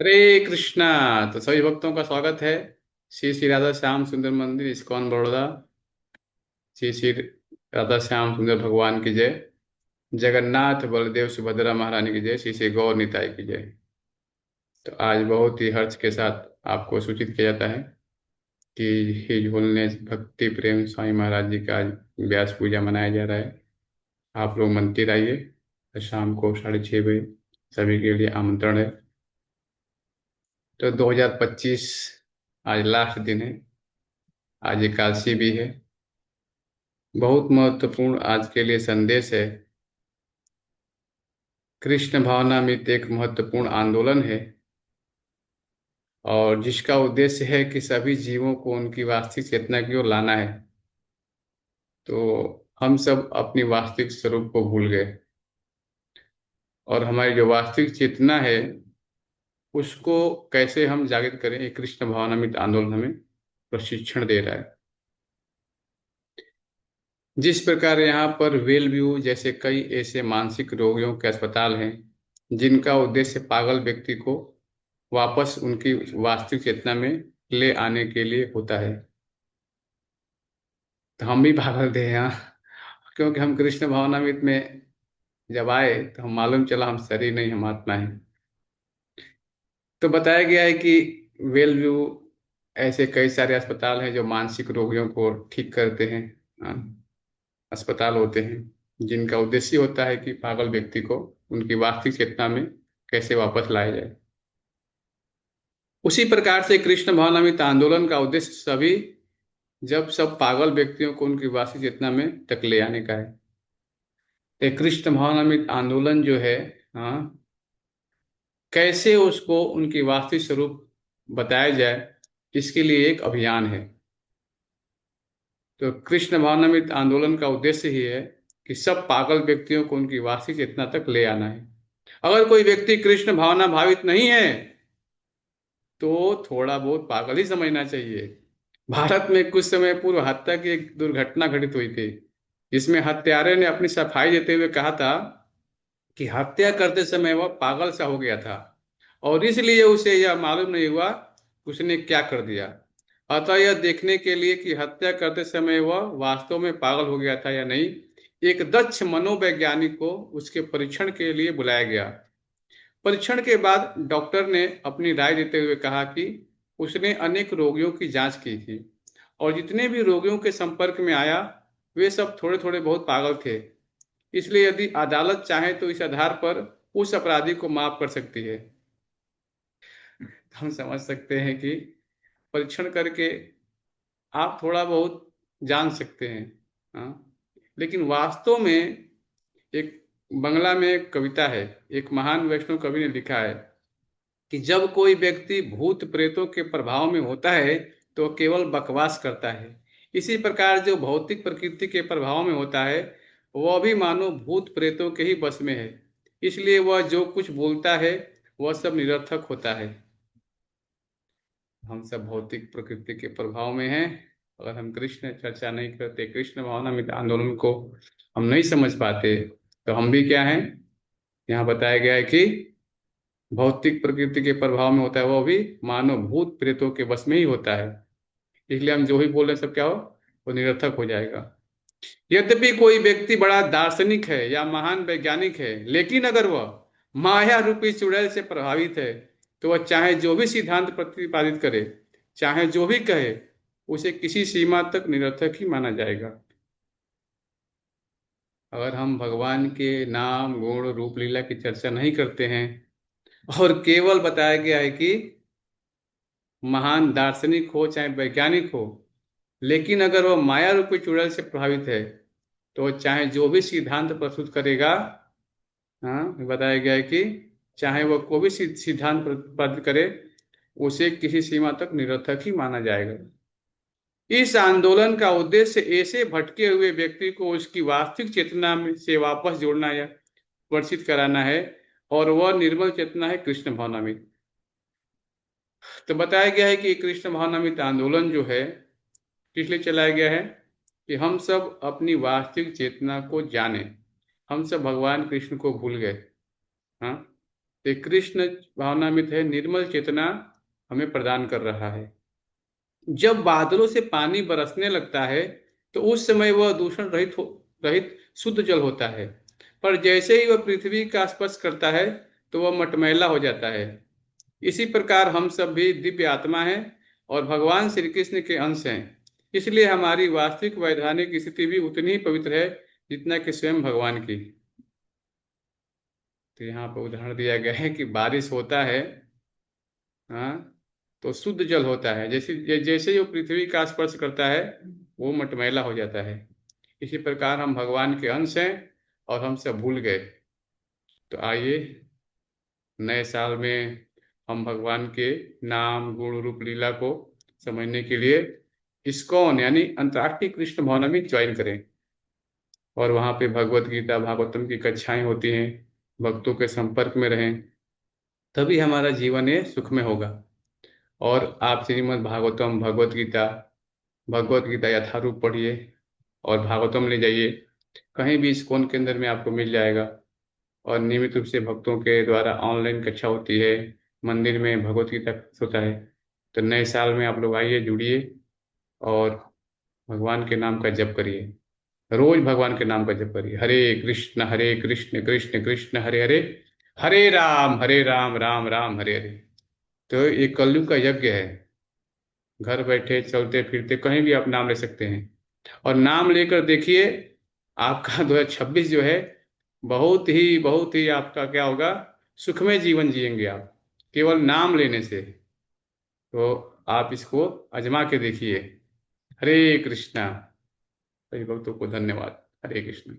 हरे कृष्णा। तो सभी भक्तों का स्वागत है श्री श्री राधा श्याम सुंदर मंदिर इस्कॉन बड़ौदा। श्री श्री राधा श्याम सुंदर भगवान की जय। जगन्नाथ बलदेव सुभद्रा महारानी की जय। श्री श्री गौर निताई की जय। तो आज बहुत ही हर्ष के साथ आपको सूचित किया जाता है कि हिज होलनेस भक्ति प्रेम स्वामी महाराज जी का आज व्यास पूजा मनाया जा रहा है। आप लोग मंदिर आइए। तो शाम को 6:30 बजे सभी के लिए आमंत्रण है। तो 2025 आज लास्ट दिन है। आज एकादशी भी है। बहुत महत्वपूर्ण आज के लिए संदेश है। कृष्ण भावनामृत एक महत्वपूर्ण आंदोलन है और जिसका उद्देश्य है कि सभी जीवों को उनकी वास्तविक चेतना की ओर लाना है। तो हम सब अपनी वास्तविक स्वरूप को भूल गए और हमारी जो वास्तविक चेतना है उसको कैसे हम जागृत करें, ये कृष्ण भावनामृत आंदोलन हमें प्रशिक्षण दे रहा है। जिस प्रकार यहाँ पर वेलव्यू जैसे कई ऐसे मानसिक रोगियों के अस्पताल हैं जिनका उद्देश्य पागल व्यक्ति को वापस उनकी वास्तविक चेतना में ले आने के लिए होता है। तो हम भी पागल थे यहाँ, क्योंकि हम कृष्ण भावनामृत में जब आए तो हम मालूम चला हम शरीर नहीं, हम आत्मा है। तो बताया गया है कि वेलव्यू ऐसे कई सारे अस्पताल हैं जो मानसिक रोगियों को ठीक करते हैं। हाँ, अस्पताल होते हैं जिनका उद्देश्य होता है कि पागल व्यक्ति को उनकी वास्तविक चेतना में कैसे वापस लाया जाए। उसी प्रकार से कृष्ण भावनामृत आंदोलन का उद्देश्य सभी जब सब पागल व्यक्तियों को उनकी वास्तविक चेतना में तक ले आने का है। तो कृष्ण भावनामृत आंदोलन जो है, हाँ, कैसे उसको उनकी वास्तविक स्वरूप बताया जाए, इसके लिए एक अभियान है। तो कृष्ण भावनामृत आंदोलन का उद्देश्य ही है कि सब पागल व्यक्तियों को उनकी वास्तविक चेतना तक ले आना है। अगर कोई व्यक्ति कृष्ण भावना भावित नहीं है तो थोड़ा बहुत पागल ही समझना चाहिए। भारत में कुछ समय पूर्व हत्या की एक दुर्घटना घटित हुई थी जिसमें हत्यारे ने अपनी सफाई देते हुए कहा था कि हत्या करते समय वह पागल सा हो गया था और इसलिए उसे यह मालूम नहीं हुआ उसने क्या कर दिया। अतः यह देखने के लिए कि हत्या करते समय वह वास्तव में पागल हो गया था या नहीं, एक दक्ष मनोवैज्ञानिक को उसके परीक्षण के लिए बुलाया गया। परीक्षण के बाद डॉक्टर ने अपनी राय देते हुए कहा कि उसने अनेक रोगियों की जांच की थी और जितने भी रोगियों के संपर्क में आया वे सब थोड़े थोड़े बहुत पागल थे। इसलिए यदि अदालत चाहे तो इस आधार पर उस अपराधी को माफ कर सकती है। हम समझ सकते हैं कि परीक्षण करके आप थोड़ा बहुत जान सकते हैं। हाँ, लेकिन वास्तव में एक बंगला में एक कविता है, एक महान वैष्णव कवि ने लिखा है कि जब कोई व्यक्ति भूत प्रेतों के प्रभाव में होता है तो केवल बकवास करता है। इसी प्रकार जो भौतिक प्रकृति के प्रभाव में होता है वह भी मानो भूत प्रेतों के ही बस में है। इसलिए वह जो कुछ बोलता है वह सब निरर्थक होता है। हम सब भौतिक प्रकृति के प्रभाव में हैं। अगर हम कृष्ण चर्चा नहीं करते, कृष्ण भावनामृत आंदोलन को हम नहीं समझ पाते तो हम भी क्या हैं। यहाँ बताया गया है कि भौतिक प्रकृति के प्रभाव में होता है वह भी मानव भूत प्रेतों के वश में ही होता है। इसलिए हम जो भी बोल रहे हैं सब क्या हो, वो निरर्थक हो जाएगा। यद्यपि कोई व्यक्ति बड़ा दार्शनिक है या महान वैज्ञानिक है, लेकिन अगर वह माया रूपी चुड़ैल से प्रभावित है तो वह चाहे जो भी सिद्धांत प्रतिपादित करे, चाहे जो भी कहे, उसे किसी सीमा तक निरर्थक ही माना जाएगा। अगर हम भगवान के नाम गुण रूप लीला की चर्चा नहीं करते हैं और केवल बताया गया है कि महान दार्शनिक हो चाहे वैज्ञानिक हो, लेकिन अगर वह माया रूपी चुड़ैल से प्रभावित है तो वह चाहे जो भी सिद्धांत प्रस्तुत करेगा, हाँ, बताया गया है कि चाहे वह कोई भी सिद्धांत प्रतिपादित करे, उसे किसी सीमा तक निरर्थक ही माना जाएगा। इस आंदोलन का उद्देश्य ऐसे भटके हुए व्यक्ति को उसकी वास्तविक चेतना से वापस जोड़ना या वर्षित कराना है और वह निर्मल चेतना है कृष्ण भावनामृत। तो बताया गया है कि कृष्ण भावनामृत आंदोलन जो है किस लिए चलाया गया है कि हम सब अपनी वास्तविक चेतना को जाने। हम सब भगवान कृष्ण को भूल गए। हाँ, तो कृष्ण भावनामृत है, निर्मल चेतना हमें प्रदान कर रहा है। जब बादलों से पानी बरसने लगता है तो उस समय वह दूषण रहित शुद्ध जल होता है। पर जैसे ही वह पृथ्वी का स्पर्श करता है तो वह मटमैला हो जाता है। इसी प्रकार हम सब भी दिव्य आत्मा हैं और भगवान श्री कृष्ण के अंश हैं। इसलिए हमारी वास्तविक वैधानिक स्थिति भी उतनी ही पवित्र है जितना कि स्वयं भगवान की। तो यहाँ पर उदाहरण दिया गया है कि बारिश होता है, हाँ, तो शुद्ध जल होता है। जैसे ही वो पृथ्वी का स्पर्श करता है वो मटमैला हो जाता है। इसी प्रकार हम भगवान के अंश हैं और हम सब भूल गए। तो आइए नए साल में हम भगवान के नाम गुण रूप लीला को समझने के लिए इस्कॉन यानी अंतर्राष्ट्रीय कृष्ण भवन में ज्वाइन करें और वहाँ पे भगवत गीता भागवतम की कक्षाएं होती हैं। भक्तों के संपर्क में रहें, तभी हमारा जीवन ये सुखमय होगा। और आप श्रीमद् भागवतम भगवत गीता यथारूप पढ़िए और भागवतम ले जाइए। कहीं भी इस्कॉन के अंदर में आपको मिल जाएगा। और नियमित रूप से भक्तों के द्वारा ऑनलाइन कक्षा होती है, मंदिर में भगवत गीता होता है। तो नए साल में आप लोग आइए, जुड़िए और भगवान के नाम का जप करिए। रोज भगवान के नाम का जप करिए। हरे कृष्ण कृष्ण कृष्ण हरे हरे, हरे राम राम राम हरे हरे। तो ये कलयुग का यज्ञ है। घर बैठे चलते फिरते कहीं भी आप नाम ले सकते हैं। और नाम लेकर देखिए, आपका 2026 जो है बहुत ही आपका क्या होगा, सुखमय जीवन जिएंगे आप केवल नाम लेने से। तो आप इसको आजमा के देखिए। हरे कृष्णा। सभी भक्तों को धन्यवाद। हरे कृष्ण।